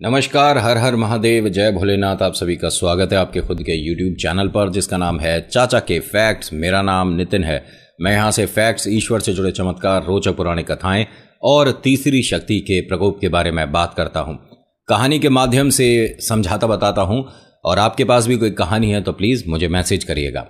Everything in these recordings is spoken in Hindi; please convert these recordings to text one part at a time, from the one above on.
नमस्कार, हर हर महादेव, जय भोलेनाथ। आप सभी का स्वागत है आपके खुद के YouTube चैनल पर जिसका नाम है चाचा के फैक्ट्स। मेरा नाम नितिन है। मैं यहाँ से फैक्ट्स, ईश्वर से जुड़े चमत्कार, रोचक पुरानी कथाएं और तीसरी शक्ति के प्रकोप के बारे में बात करता हूँ। कहानी के माध्यम से समझाता बताता हूँ और आपके पास भी कोई कहानी है तो प्लीज़ मुझे मैसेज करिएगा।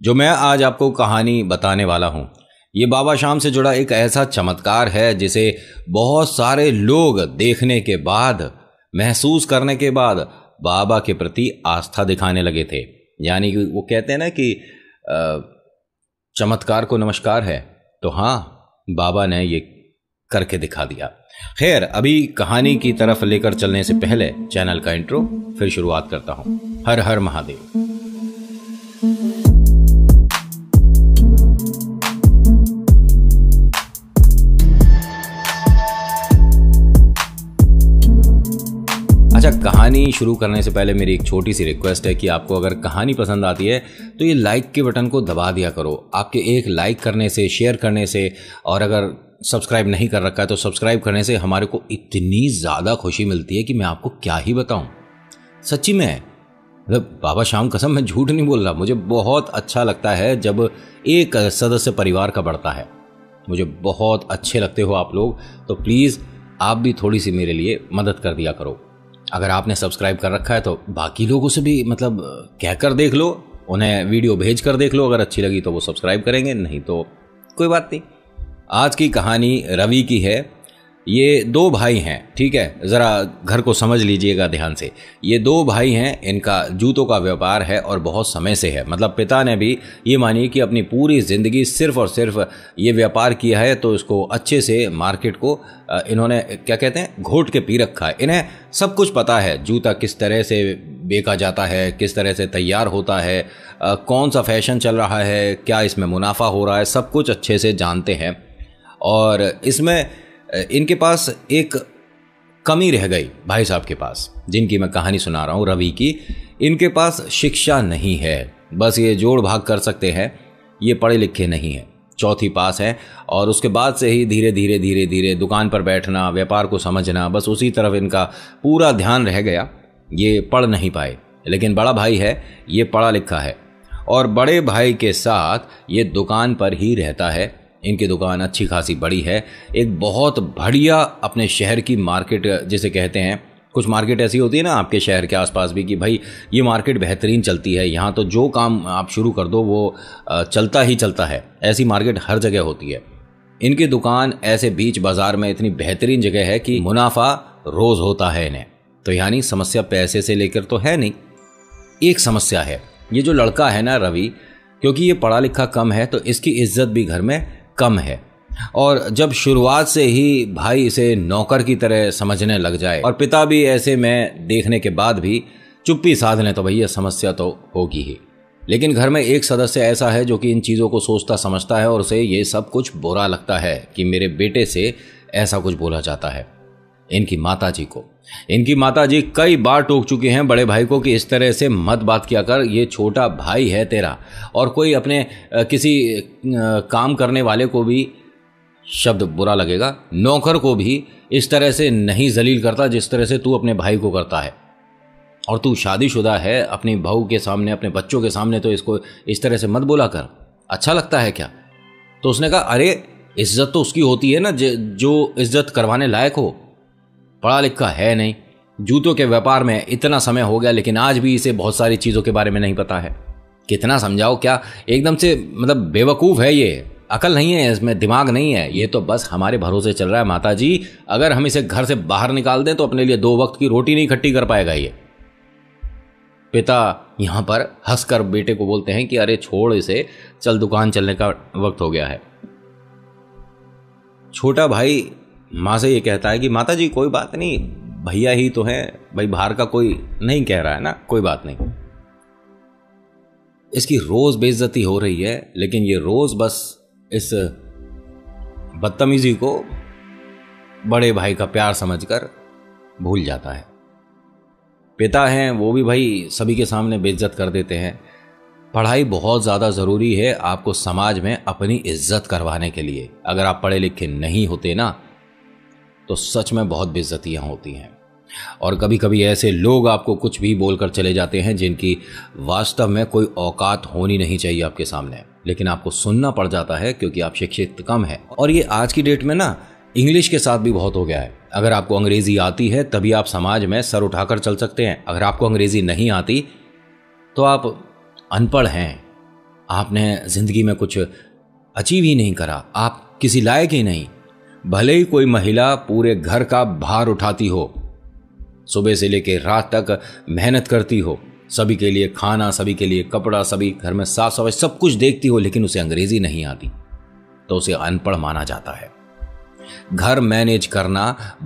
जो मैं आज आपको कहानी बताने वाला हूँ ये बाबा शाम से जुड़ा एक ऐसा चमत्कार है जिसे बहुत सारे लोग देखने के बाद, महसूस करने के बाद बाबा के प्रति आस्था दिखाने लगे थे। यानी कि वो कहते हैं ना कि चमत्कार को नमस्कार है, तो हाँ, बाबा ने ये करके दिखा दिया। खैर, अभी कहानी की तरफ लेकर चलने से पहले चैनल का इंट्रो फिर शुरुआत करता हूं। हर हर महादेव। अच्छा, कहानी शुरू करने से पहले मेरी एक छोटी सी रिक्वेस्ट है कि आपको अगर कहानी पसंद आती है तो ये लाइक के बटन को दबा दिया करो। आपके एक लाइक करने से, शेयर करने से, और अगर सब्सक्राइब नहीं कर रखा है तो सब्सक्राइब करने से हमारे को इतनी ज़्यादा खुशी मिलती है कि मैं आपको क्या ही बताऊं। सच्ची में, मतलब बाबा शाम कसम, मैं झूठ नहीं बोल रहा। मुझे बहुत अच्छा लगता है जब एक सदस्य परिवार का बढ़ता है। मुझे बहुत अच्छे लगते हो आप लोग, तो प्लीज़ आप भी थोड़ी सी मेरे लिए मदद कर दिया करो। अगर आपने सब्सक्राइब कर रखा है तो बाकी लोगों से भी मतलब कहकर देख लो, उन्हें वीडियो भेज कर देख लो। अगर अच्छी लगी तो वो सब्सक्राइब करेंगे, नहीं तो कोई बात नहीं। आज की कहानी रवि की है। ये दो भाई हैं, ठीक है, ज़रा घर को समझ लीजिएगा ध्यान से। ये दो भाई हैं, इनका जूतों का व्यापार है और बहुत समय से है। मतलब पिता ने भी ये मानिए कि अपनी पूरी ज़िंदगी सिर्फ और सिर्फ ये व्यापार किया है, तो इसको अच्छे से मार्केट को इन्होंने क्या कहते हैं, घोट के पी रखा है। इन्हें सब कुछ पता है, जूता किस तरह से बेचा जाता है, किस तरह से तैयार होता है, कौन सा फैशन चल रहा है, क्या इसमें मुनाफा हो रहा है, सब कुछ अच्छे से जानते हैं। और इसमें इनके पास एक कमी रह गई भाई साहब के पास, जिनकी मैं कहानी सुना रहा हूँ, रवि की। इनके पास शिक्षा नहीं है, बस ये जोड़ भाग कर सकते हैं। ये पढ़े लिखे नहीं हैं, चौथी पास है, और उसके बाद से ही धीरे धीरे धीरे धीरे दुकान पर बैठना, व्यापार को समझना, बस उसी तरफ इनका पूरा ध्यान रह गया। ये पढ़ नहीं पाए। लेकिन बड़ा भाई है, ये पढ़ा लिखा है और बड़े भाई के साथ ये दुकान पर ही रहता है। इनकी दुकान अच्छी खासी बड़ी है, एक बहुत बढ़िया अपने शहर की मार्केट जिसे कहते हैं। कुछ मार्केट ऐसी होती है ना आपके शहर के आसपास भी कि भाई ये मार्केट बेहतरीन चलती है, यहाँ तो जो काम आप शुरू कर दो वो चलता ही चलता है। ऐसी मार्केट हर जगह होती है। इनकी दुकान ऐसे बीच बाजार में इतनी बेहतरीन जगह है कि मुनाफा रोज़ होता है इन्हें। तो यानी समस्या पैसे से लेकर तो है नहीं। एक समस्या है, ये जो लड़का है ना रवि, क्योंकि ये पढ़ा लिखा कम है तो इसकी इज्जत भी घर में कम है। और जब शुरुआत से ही भाई इसे नौकर की तरह समझने लग जाए और पिता भी ऐसे में देखने के बाद भी चुप्पी साध लें, तो भैया समस्या तो होगी ही। लेकिन घर में एक सदस्य ऐसा है जो कि इन चीज़ों को सोचता समझता है और उसे ये सब कुछ बुरा लगता है कि मेरे बेटे से ऐसा कुछ बोला जाता है। इनकी माताजी को, इनकी माताजी कई बार टोक चुकी हैं बड़े भाई को कि इस तरह से मत बात किया कर, ये छोटा भाई है तेरा। और कोई अपने किसी काम करने वाले को भी, शब्द बुरा लगेगा, नौकर को भी इस तरह से नहीं जलील करता जिस तरह से तू अपने भाई को करता है। और तू शादीशुदा है, अपनी बहू के सामने, अपने बच्चों के सामने तो इसको इस तरह से मत बोला कर, अच्छा लगता है क्या? तो उसने कहा, अरे इज्जत तो उसकी होती है ना जो इज्जत करवाने लायक हो। पढ़ा लिखा है नहीं, जूतों के व्यापार में इतना समय हो गया लेकिन आज भी इसे बहुत सारी चीज़ों के बारे में नहीं पता है। कितना समझाओ, क्या एकदम से मतलब बेवकूफ़ है ये, अकल नहीं है इसमें, दिमाग नहीं है। ये तो बस हमारे भरोसे चल रहा है माताजी। अगर हम इसे घर से बाहर निकाल दें तो अपने लिए 2 वक्त की रोटी नहीं इकट्ठी कर पाएगा ये। पिता यहाँ पर हंसकर बेटे को बोलते हैं कि अरे छोड़ इसे, चल दुकान चलने का वक्त हो गया है। छोटा भाई माँ से ये कहता है कि माताजी कोई बात नहीं, भैया ही तो है भाई, बाहर का कोई नहीं कह रहा है ना, कोई बात नहीं। इसकी रोज बेइज्जती हो रही है लेकिन ये रोज बस इस बदतमीजी को बड़े भाई का प्यार समझकर भूल जाता है। पिता हैं वो भी भाई सभी के सामने बेइज्जत कर देते हैं। पढ़ाई बहुत ज़्यादा ज़रूरी है आपको समाज में अपनी इज्जत करवाने के लिए। अगर आप पढ़े लिखे नहीं होते ना तो सच में बहुत बेइज्जतियाँ होती हैं। और कभी कभी ऐसे लोग आपको कुछ भी बोलकर चले जाते हैं जिनकी वास्तव में कोई औकात होनी नहीं चाहिए आपके सामने, लेकिन आपको सुनना पड़ जाता है क्योंकि आप शिक्षित कम है। और ये आज की डेट में ना इंग्लिश के साथ भी बहुत हो गया है। अगर आपको अंग्रेजी आती है तभी आप समाज में सर उठाकर चल सकते हैं। अगर आपको अंग्रेजी नहीं आती तो आप अनपढ़ हैं, आपने जिंदगी में कुछ अचीव ही नहीं करा, आप किसी लायक ही नहीं। भले ही कोई महिला पूरे घर का भार उठाती हो, सुबह से लेकर रात तक मेहनत करती हो, सभी के लिए खाना, सभी के लिए कपड़ा, सभी घर में साफ सफाई सब कुछ देखती हो, लेकिन उसे अंग्रेजी नहीं आती तो उसे अनपढ़ माना जाता है। घर मैनेज करना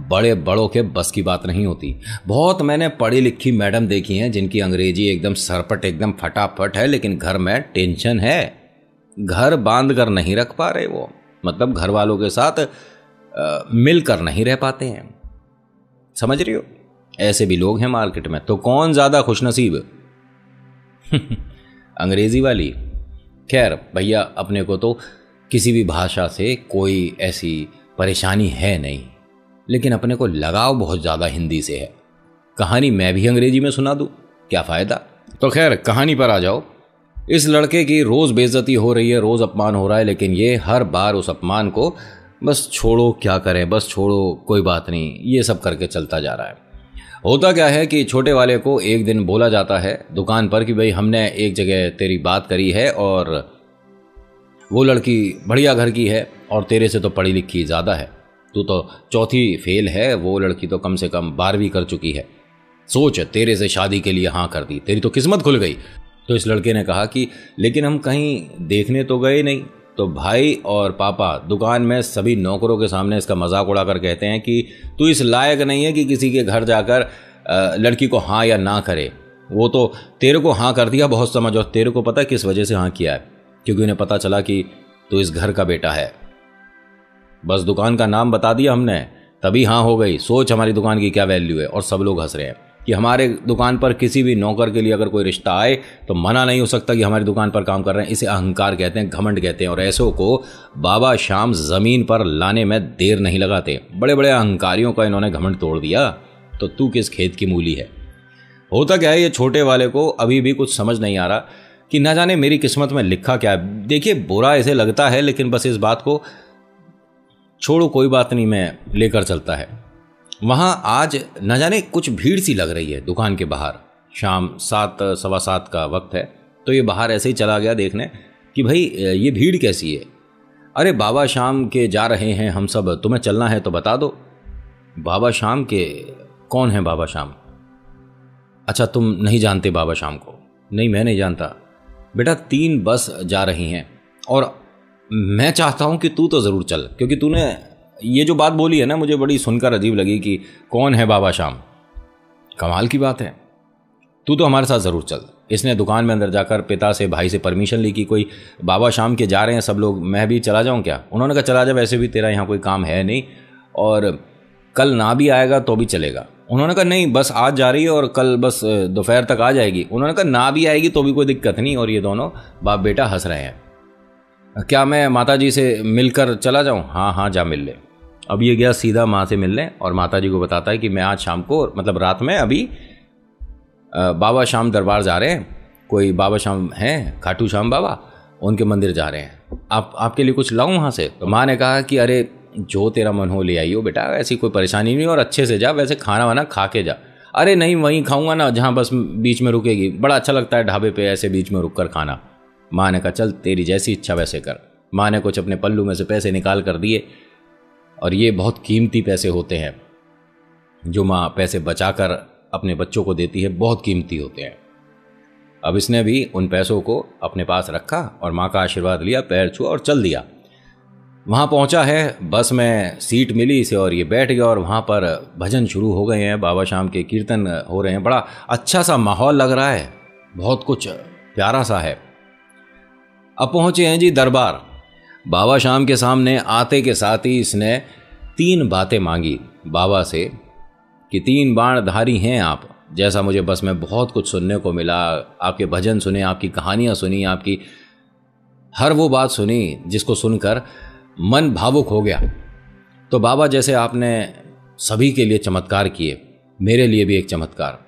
बड़े बड़ों के बस की बात नहीं होती। बहुत मैंने पढ़ी लिखी मैडम देखी हैं जिनकी अंग्रेजी एकदम सरपट, एकदम फटाफट है, लेकिन घर में टेंशन है, घर बांध कर नहीं रख पा रहे वो, मतलब घर वालों के साथ मिलकर नहीं रह पाते हैं। समझ रही हो? ऐसे भी लोग हैं मार्केट में। तो कौन ज्यादा खुशनसीब? अंग्रेजी वाली? खैर भैया, अपने को तो किसी भी भाषा से कोई ऐसी परेशानी है नहीं, लेकिन अपने को लगाव बहुत ज्यादा हिंदी से है। कहानी मैं भी अंग्रेजी में सुना दूं, क्या फायदा? तो खैर कहानी पर आ जाओ। इस लड़के की रोज बेइज्जती हो रही है, रोज अपमान हो रहा है, लेकिन ये हर बार उस अपमान को बस छोड़ो, क्या करें, बस छोड़ो, कोई बात नहीं, ये सब करके चलता जा रहा है। होता क्या है कि छोटे वाले को एक दिन बोला जाता है दुकान पर कि भाई हमने एक जगह तेरी बात करी है और वो लड़की बढ़िया घर की है और तेरे से तो पढ़ी लिखी ज़्यादा है, तू तो चौथी फेल है, वो लड़की तो कम से कम 12वीं कर चुकी है, सोच तेरे से शादी के लिए हाँ कर दी, तेरी तो किस्मत खुल गई। तो इस लड़के ने कहा कि लेकिन हम कहीं देखने तो गए नहीं। तो भाई और पापा दुकान में सभी नौकरों के सामने इसका मजाक उड़ाकर कहते हैं कि तू इस लायक नहीं है कि किसी के घर जाकर लड़की को हाँ या ना करे, वो तो तेरे को हाँ कर दिया, बहुत समझ, और तेरे को पता है किस वजह से हाँ किया है, क्योंकि उन्हें पता चला कि तू इस घर का बेटा है। बस दुकान का नाम बता दिया हमने, तभी हाँ हो गई। सोच हमारी दुकान की क्या वैल्यू है। और सब लोग हंस रहे हैं कि हमारे दुकान पर किसी भी नौकर के लिए अगर कोई रिश्ता आए तो मना नहीं हो सकता कि हमारी दुकान पर काम कर रहे हैं। इसे अहंकार कहते हैं, घमंड कहते हैं, और ऐसों को बाबा शाम जमीन पर लाने में देर नहीं लगाते। बड़े बड़े अहंकारियों का इन्होंने घमंड तोड़ दिया, तो तू किस खेत की मूली है। होता क्या है, ये छोटे वाले को अभी भी कुछ समझ नहीं आ रहा कि ना जाने मेरी किस्मत में लिखा क्या है। देखिए बुरा ऐसे लगता है, लेकिन बस इस बात को छोड़ो, कोई बात नहीं, मैं लेकर चलता है। वहाँ आज न जाने कुछ भीड़ सी लग रही है दुकान के बाहर। शाम 7 सवा 7 का वक्त है, तो ये बाहर ऐसे ही चला गया देखने कि भाई ये भीड़ कैसी है। अरे बाबा शाम के जा रहे हैं हम सब, तुम्हें चलना है तो बता दो। बाबा शाम के? कौन है बाबा शाम? अच्छा तुम नहीं जानते बाबा शाम को? नहीं मैं नहीं जानता बेटा। 3 बस जा रही हैं और मैं चाहता हूं कि तू तो ज़रूर चल, क्योंकि तूने ये जो बात बोली है ना, मुझे बड़ी सुनकर अजीब लगी कि कौन है बाबा शाम। कमाल की बात है, तू तो हमारे साथ ज़रूर चल। इसने दुकान में अंदर जाकर पिता से, भाई से परमिशन ली कि कोई बाबा शाम के जा रहे हैं सब लोग, मैं भी चला जाऊं क्या? उन्होंने कहा चला जा, वैसे भी तेरा यहाँ कोई काम है नहीं और कल ना भी आएगा तो भी चलेगा। उन्होंने कहा नहीं, बस आज जा रही है और कल बस दोपहर तक आ जाएगी। उन्होंने कहा ना भी आएगी तो भी कोई दिक्कत नहीं। और ये दोनों बाप बेटा हंस रहे हैं। क्या मैं माता जी से मिलकर चला जाऊं? हाँ हाँ जा मिल ले। अब ये गया सीधा माँ से मिलने और माता जी को बताता है कि मैं आज शाम को, मतलब रात में, अभी बाबा शाम दरबार जा रहे हैं, कोई बाबा शाम हैं, खाटू श्याम बाबा, उनके मंदिर जा रहे हैं, आपके लिए कुछ लाऊं वहाँ से? तो माँ ने कहा कि अरे जो तेरा मन हो ले आइयो बेटा, ऐसी कोई परेशानी नहीं, और अच्छे से जा, वैसे खाना वाना खा के जा। अरे नहीं वहीं खाऊंगा ना जहाँ बस बीच में रुकेगी, बड़ा अच्छा लगता है ढाबे पे ऐसे बीच में रुक कर खाना। माँ ने कहा चल तेरी जैसी इच्छा वैसे कर। माँ ने कुछ अपने पल्लू में से पैसे निकाल कर दिए, और ये बहुत कीमती पैसे होते हैं जो माँ पैसे बचाकर अपने बच्चों को देती है, बहुत कीमती होते हैं। अब इसने भी उन पैसों को अपने पास रखा और माँ का आशीर्वाद लिया, पैर छुआ और चल दिया। वहाँ पहुँचा है, बस में सीट मिली इसे और ये बैठ गया, और वहाँ पर भजन शुरू हो गए हैं, बाबा शाम के कीर्तन हो रहे हैं, बड़ा अच्छा सा माहौल लग रहा है, बहुत कुछ प्यारा सा है। अब पहुँचे हैं जी दरबार। बाबा शाम के सामने आते के साथ ही इसने 3 बातें मांगी बाबा से कि 3 बाणधारी हैं आप, जैसा मुझे बस में बहुत कुछ सुनने को मिला। आपके भजन सुने, आपकी कहानियाँ सुनी, आपकी हर वो बात सुनी जिसको सुनकर मन भावुक हो गया। तो बाबा जैसे आपने सभी के लिए चमत्कार किए, मेरे लिए भी एक चमत्कार।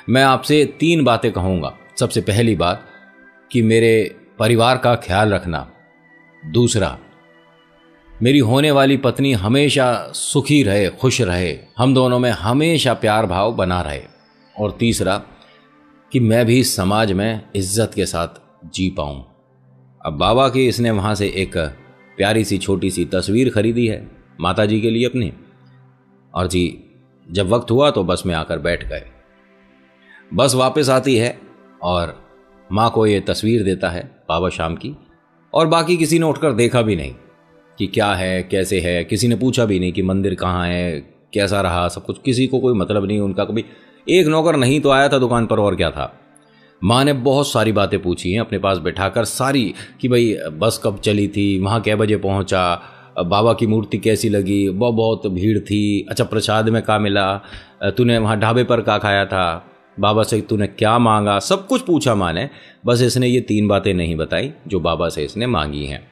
मैं आपसे 3 बातें कहूँगा। सबसे पहली बात कि मेरे परिवार का ख्याल रखना। दूसरा, मेरी होने वाली पत्नी हमेशा सुखी रहे, खुश रहे, हम दोनों में हमेशा प्यार भाव बना रहे। और तीसरा, कि मैं भी समाज में इज्जत के साथ जी पाऊं। अब बाबा की इसने वहाँ से एक प्यारी सी छोटी सी तस्वीर खरीदी है माता जी के लिए अपनी, और जी जब वक्त हुआ तो बस में आकर बैठ गए। बस वापस आती है और माँ को ये तस्वीर देता है बाबा शाम की, और बाकी किसी ने उठकर देखा भी नहीं कि क्या है कैसे है, किसी ने पूछा भी नहीं कि मंदिर कहाँ है, कैसा रहा, सब कुछ किसी को कोई मतलब नहीं उनका। कभी एक नौकर नहीं तो आया था दुकान पर, और क्या था। माँ ने बहुत सारी बातें पूछी हैं अपने पास बैठाकर सारी, कि भाई बस कब चली थी, वहाँ कै बजे पहुँचा, बाबा की मूर्ति कैसी लगी, बहुत भीड़ थी, अच्छा प्रसाद में क्या मिला, तूने वहाँ ढाबे पर क्या खाया था, बाबा से तूने क्या मांगा, सब कुछ पूछा माँ ने। बस इसने ये 3 बातें नहीं बताई जो बाबा से इसने मांगी हैं।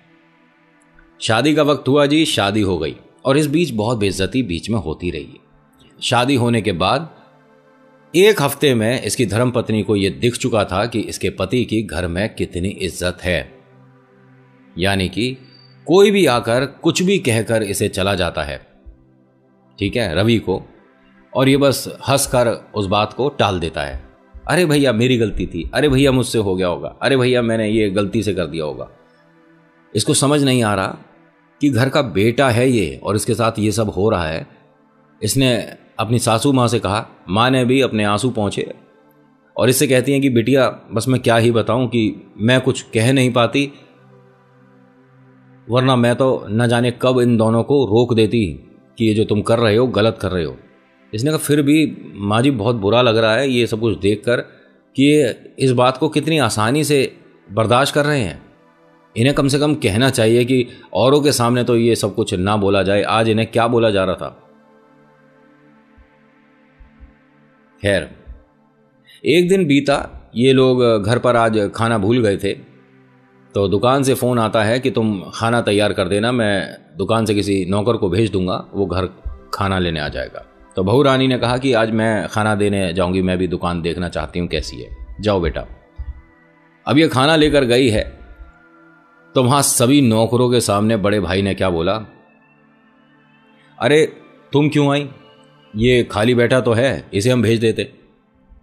शादी का वक्त हुआ जी, शादी हो गई, और इस बीच बहुत बेइज्जती बीच में होती रही। शादी होने के बाद 1 हफ्ते में इसकी धर्मपत्नी को यह दिख चुका था कि इसके पति की घर में कितनी इज्जत है। यानी कि कोई भी आकर कुछ भी कहकर इसे चला जाता है, ठीक है, रवि को, और ये बस हंसकर उस बात को टाल देता है। अरे भैया मेरी गलती थी, अरे भैया मुझसे हो गया होगा, अरे भैया मैंने ये गलती से कर दिया होगा। इसको समझ नहीं आ रहा कि घर का बेटा है ये और इसके साथ ये सब हो रहा है। इसने अपनी सासू माँ से कहा, माँ ने भी अपने आंसू पहुँचे और इससे कहती हैं कि बिटिया बस मैं क्या ही बताऊं कि मैं कुछ कह नहीं पाती, वरना मैं तो न जाने कब इन दोनों को रोक देती कि ये जो तुम कर रहे हो गलत कर रहे हो। इसने कहा फिर भी माँ जी बहुत बुरा लग रहा है ये सब कुछ देखकर कि ये इस बात को कितनी आसानी से बर्दाश्त कर रहे हैं। इन्हें कम से कम कहना चाहिए कि औरों के सामने तो ये सब कुछ ना बोला जाए। आज इन्हें क्या बोला जा रहा था। खैर एक दिन बीता, ये लोग घर पर आज खाना भूल गए थे, तो दुकान से फ़ोन आता है कि तुम खाना तैयार कर देना, मैं दुकान से किसी नौकर को भेज दूंगा, वो घर खाना लेने आ जाएगा। तो बहू रानी ने कहा कि आज मैं खाना देने जाऊंगी, मैं भी दुकान देखना चाहती हूँ कैसी है, जाओ बेटा। अब ये खाना लेकर गई है तो वहाँ सभी नौकरों के सामने बड़े भाई ने क्या बोला, अरे तुम क्यों आई, ये खाली बैठा तो है, इसे हम भेज देते।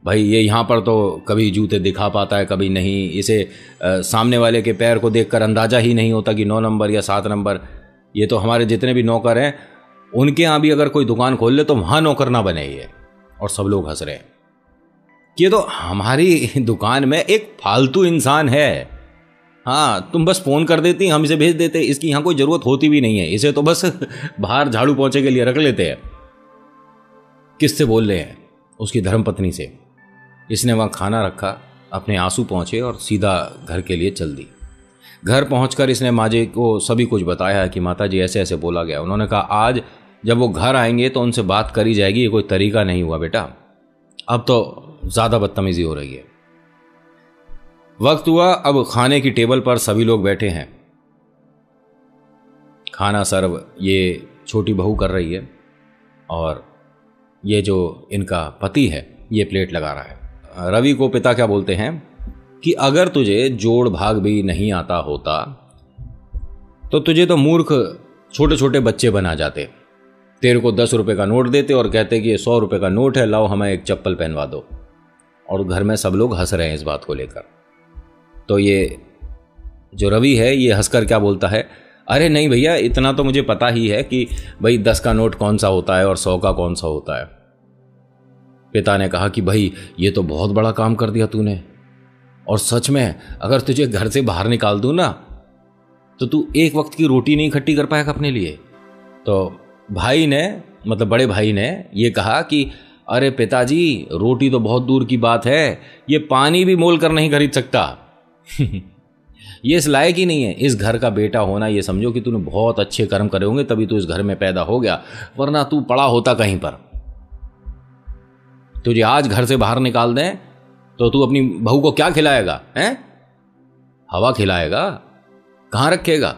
भाई ये यहाँ पर तो कभी जूते दिखा पाता है कभी नहीं, इसे सामने वाले के पैर को देखकर अंदाज़ा ही नहीं होता कि 9 नंबर या 7 नंबर। ये तो हमारे जितने भी नौकर हैं उनके यहाँ भी अगर कोई दुकान खोल ले तो वहाँ नौकर ना बने ये। और सब लोग हंस रहे हैं कि ये तो हमारी दुकान में एक फालतू इंसान है। हाँ तुम बस फ़ोन कर देती, हम इसे भेज देते, इसकी यहाँ कोई ज़रूरत होती भी नहीं है, इसे तो बस बाहर झाड़ू पोंछे के लिए रख लेते हैं। किससे बोल रहे हैं? उसकी धर्मपत्नी से। इसने वहाँ खाना रखा, अपने आंसू पहुँचे और सीधा घर के लिए चल दी। घर पहुंचकर इसने माँ जी को सभी कुछ बताया कि माता जी ऐसे ऐसे बोला गया। उन्होंने कहा आज जब वो घर आएंगे तो उनसे बात करी जाएगी, ये कोई तरीका नहीं हुआ बेटा, अब तो ज़्यादा बदतमीजी हो रही है। वक्त हुआ, अब खाने की टेबल पर सभी लोग बैठे हैं, खाना सर्व ये छोटी बहू कर रही है और ये जो इनका पति है ये प्लेट लगा रहा है। रवि को पिता क्या बोलते हैं कि अगर तुझे जोड़ भाग भी नहीं आता होता तो तुझे तो मूर्ख छोटे छोटे बच्चे बना जाते, तेरे को 10 रुपए का नोट देते और कहते कि ये 100 रुपए का नोट है, लाओ हमें एक चप्पल पहनवा दो। और घर में सब लोग हंस रहे हैं इस बात को लेकर। तो ये जो रवि है ये हंसकर क्या बोलता है, अरे नहीं भैया इतना तो मुझे पता ही है कि भाई 10 का नोट कौन सा होता है और 100 का कौन सा होता है। पिता ने कहा कि भाई ये तो बहुत बड़ा काम कर दिया तूने, और सच में अगर तुझे घर से बाहर निकाल दूं ना तो तू एक वक्त की रोटी नहीं इकट्ठी कर पाएगा अपने लिए। तो भाई ने, मतलब बड़े भाई ने ये कहा कि अरे पिताजी रोटी तो बहुत दूर की बात है, ये पानी भी मोल कर नहीं खरीद सकता। ये इस लायक ही नहीं है इस घर का बेटा होना। ये समझो कि तूने बहुत अच्छे कर्म करे होंगे तभी तू इस घर में पैदा हो गया, वरना तू पड़ा होता कहीं पर। तुझे आज घर से बाहर निकाल दें तो तू अपनी बहू को क्या खिलाएगा? हैं? हवा खिलाएगा? कहाँ रखेगा?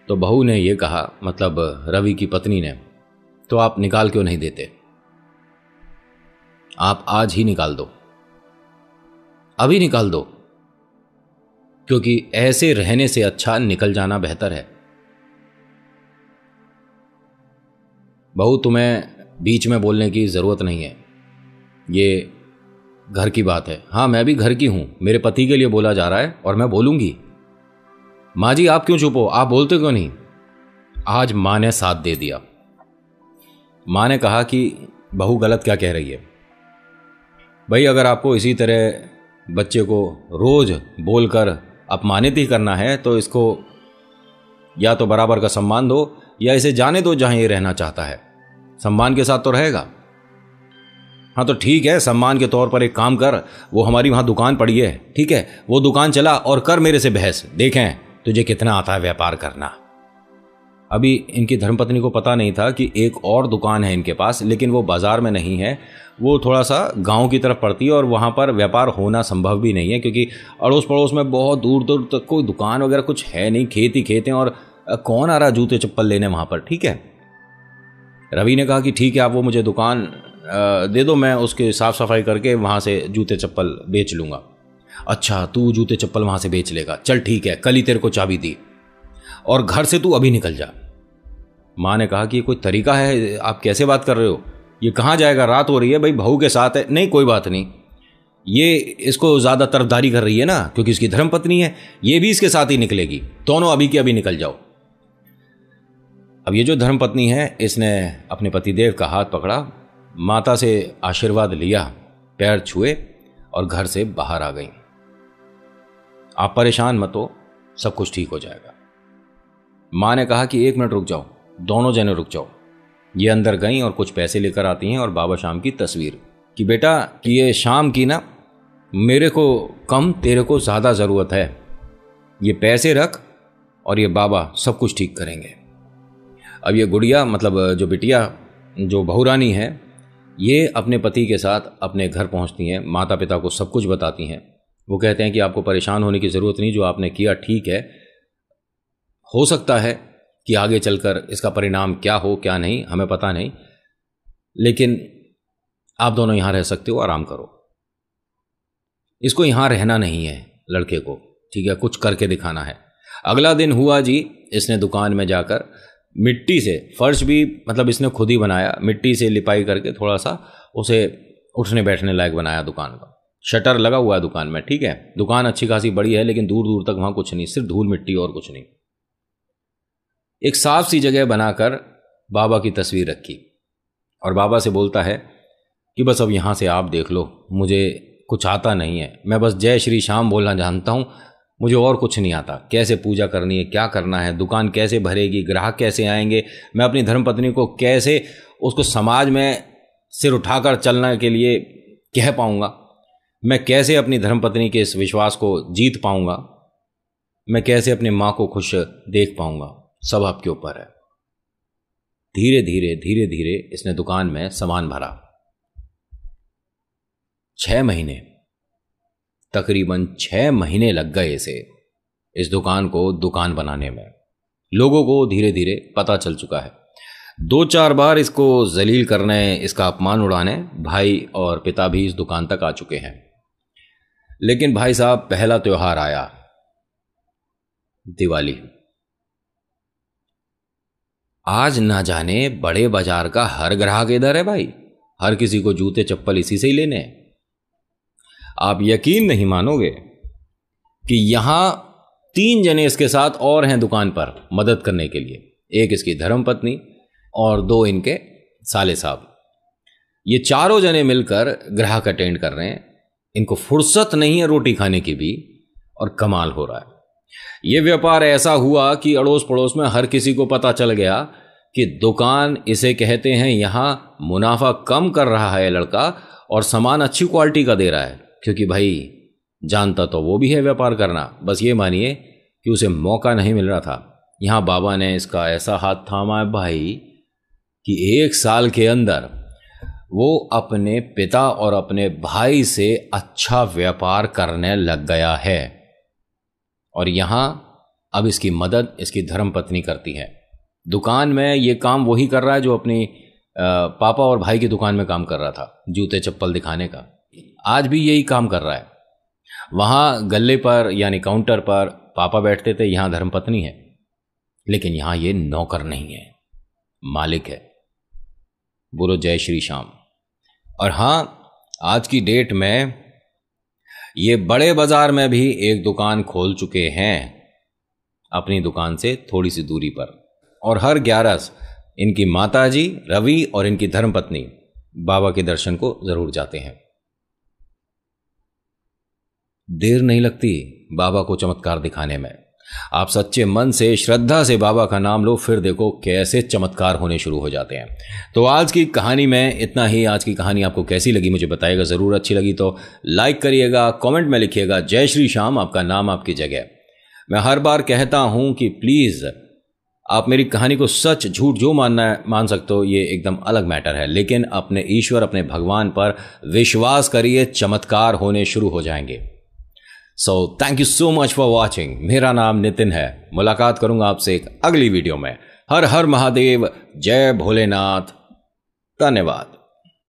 तो बहू ने ये कहा, मतलब रवि की पत्नी ने, तो आप निकाल क्यों नहीं देते? आप आज ही निकाल दो, अभी निकाल दो, क्योंकि ऐसे रहने से अच्छा निकल जाना बेहतर है। बहू, तुम्हें बीच में बोलने की ज़रूरत नहीं है, ये घर की बात है। हाँ, मैं भी घर की हूं, मेरे पति के लिए बोला जा रहा है और मैं बोलूंगी। माँ जी, आप क्यों चुप हो, आप बोलते क्यों नहीं? आज माँ ने साथ दे दिया। माँ ने कहा कि बहू गलत क्या कह रही है। भाई, अगर आपको इसी तरह बच्चे को रोज बोलकर अपमानित ही करना है तो इसको या तो बराबर का सम्मान दो या इसे जाने दो जहां ये रहना चाहता है। सम्मान के साथ तो रहेगा। हाँ तो ठीक है, सम्मान के तौर पर एक काम कर, वो हमारी वहां दुकान पड़ी है, ठीक है, वो दुकान चला और कर मेरे से बहस, देखें तुझे कितना आता है व्यापार करना। अभी इनकी धर्मपत्नी को पता नहीं था कि एक और दुकान है इनके पास, लेकिन वो बाजार में नहीं है, वो थोड़ा सा गांव की तरफ पड़ती है और वहां पर व्यापार होना संभव भी नहीं है, क्योंकि अड़ोस पड़ोस में बहुत दूर दूर तक कोई दुकान वगैरह कुछ है नहीं, खेत ही खेत हैं और कौन आ रहा जूते चप्पल लेने वहां पर, ठीक है। रवि ने कहा कि ठीक है, आप वो मुझे दुकान दे दो, मैं उसके साफ सफाई करके वहां से जूते चप्पल बेच लूंगा। अच्छा, तू जूते चप्पल वहां से बेच लेगा, चल ठीक है, कल ही तेरे को चाबी दी और घर से तू अभी निकल जा। माँ ने कहा कि ये कोई तरीका है, आप कैसे बात कर रहे हो, ये कहाँ जाएगा, रात हो रही है, भाई बहू के साथ है। नहीं, कोई बात नहीं, ये इसको ज़्यादा तरफदारी कर रही है ना, क्योंकि इसकी धर्मपत्नी है, ये भी इसके साथ ही निकलेगी, दोनों अभी के अभी निकल जाओ। अब ये जो धर्मपत्नी है, इसने अपने पतिदेव का हाथ पकड़ा, माता से आशीर्वाद लिया, पैर छुए और घर से बाहर आ गई। आप परेशान मत हो, सब कुछ ठीक हो जाएगा। माँ ने कहा कि 1 मिनट रुक जाओ, दोनों जने रुक जाओ। ये अंदर गई और कुछ पैसे लेकर आती हैं और बाबा शाम की तस्वीर कि बेटा कि ये शाम की ना मेरे को कम, तेरे को ज़्यादा ज़रूरत है, ये पैसे रख और ये बाबा सब कुछ ठीक करेंगे। अब ये गुड़िया, मतलब जो बिटिया, जो बहुरानी है, ये अपने पति के साथ अपने घर पहुंचती हैं, माता पिता को सब कुछ बताती हैं। वो कहते हैं कि आपको परेशान होने की ज़रूरत नहीं, जो आपने किया ठीक है, हो सकता है कि आगे चलकर इसका परिणाम क्या हो क्या नहीं हमें पता नहीं, लेकिन आप दोनों यहाँ रह सकते हो, आराम करो। इसको यहाँ रहना नहीं है लड़के को, ठीक है, कुछ करके दिखाना है। अगला दिन हुआ जी, इसने दुकान में जाकर मिट्टी से, फर्श भी मतलब इसने खुद ही बनाया, मिट्टी से लिपाई करके थोड़ा सा उसे उठने बैठने लायक बनाया दुकान का। शटर लगा हुआ है दुकान में, ठीक है, दुकान अच्छी खासी बड़ी है, लेकिन दूर दूर तक वहाँ कुछ नहीं, सिर्फ धूल मिट्टी और कुछ नहीं। एक साफ सी जगह बनाकर बाबा की तस्वीर रखी और बाबा से बोलता है कि बस अब यहाँ से आप देख लो, मुझे कुछ आता नहीं है, मैं बस जय श्री श्याम बोलना जानता हूँ, मुझे और कुछ नहीं आता, कैसे पूजा करनी है, क्या करना है, दुकान कैसे भरेगी, ग्राहक कैसे आएंगे, मैं अपनी धर्मपत्नी को कैसे उसको समाज में सिर उठाकर चलने के लिए कह पाऊंगा, मैं कैसे अपनी धर्मपत्नी के इस विश्वास को जीत पाऊंगा, मैं कैसे अपनी माँ को खुश देख पाऊंगा, सब आपके ऊपर है। धीरे धीरे धीरे धीरे इसने दुकान में सामान भरा। 6 महीने, तकरीबन 6 महीने लग गए इसे इस दुकान को दुकान बनाने में। लोगों को धीरे धीरे पता चल चुका है। 2-4 बार इसको जलील करने, इसका अपमान उड़ाने भाई और पिता भी इस दुकान तक आ चुके हैं। लेकिन भाई साहब, पहला त्योहार आया, दिवाली। आज ना जाने बड़े बाजार का हर ग्राहक इधर है भाई, हर किसी को जूते चप्पल इसी से ही लेने हैं। आप यकीन नहीं मानोगे कि यहां 3 जने इसके साथ और हैं दुकान पर मदद करने के लिए, एक इसकी धर्मपत्नी और 2 इनके साले साहब। ये चारों जने मिलकर ग्राहक अटेंड कर रहे हैं, इनको फुर्सत नहीं है रोटी खाने की भी, और कमाल हो रहा है। ये व्यापार ऐसा हुआ कि अड़ोस पड़ोस में हर किसी को पता चल गया कि दुकान इसे कहते हैं, यहां मुनाफा कम कर रहा है लड़का और सामान अच्छी क्वालिटी का दे रहा है, क्योंकि भाई जानता तो वो भी है व्यापार करना, बस ये मानिए कि उसे मौका नहीं मिल रहा था। यहां बाबा ने इसका ऐसा हाथ थामा है भाई कि 1 साल के अंदर वो अपने पिता और अपने भाई से अच्छा व्यापार करने लग गया है। और यहां अब इसकी मदद इसकी धर्मपत्नी करती है। दुकान में ये काम वही कर रहा है जो अपनी पापा और भाई की दुकान में काम कर रहा था, जूते चप्पल दिखाने का। आज भी यही काम कर रहा है। वहाँ गल्ले पर यानी काउंटर पर पापा बैठते थे, यहाँ धर्मपत्नी है, लेकिन यहाँ ये नौकर नहीं है, मालिक है। बोलो जय श्री श्याम। और हाँ, आज की डेट में ये बड़े बाजार में भी एक दुकान खोल चुके हैं, अपनी दुकान से थोड़ी सी दूरी पर। और हर 11 इनकी माताजी रवि और इनकी धर्मपत्नी बाबा के दर्शन को जरूर जाते हैं। देर नहीं लगती बाबा को चमत्कार दिखाने में। आप सच्चे मन से श्रद्धा से बाबा का नाम लो, फिर देखो कैसे चमत्कार होने शुरू हो जाते हैं। तो आज की कहानी में इतना ही। आज की कहानी आपको कैसी लगी मुझे बताइएगा ज़रूर। अच्छी लगी तो लाइक करिएगा, कमेंट में लिखिएगा जय श्री श्याम, आपका नाम आपकी जगह। मैं हर बार कहता हूं कि प्लीज़ आप मेरी कहानी को सच झूठ जो मानना है मान सकते हो, ये एकदम अलग मैटर है, लेकिन अपने ईश्वर अपने भगवान पर विश्वास करिए, चमत्कार होने शुरू हो जाएंगे। So thank you so much for watching. मेरा नाम नितिन है। मुलाकात करूंगा आपसे एक अगली वीडियो में। हर हर महादेव, जय भोलेनाथ, धन्यवाद।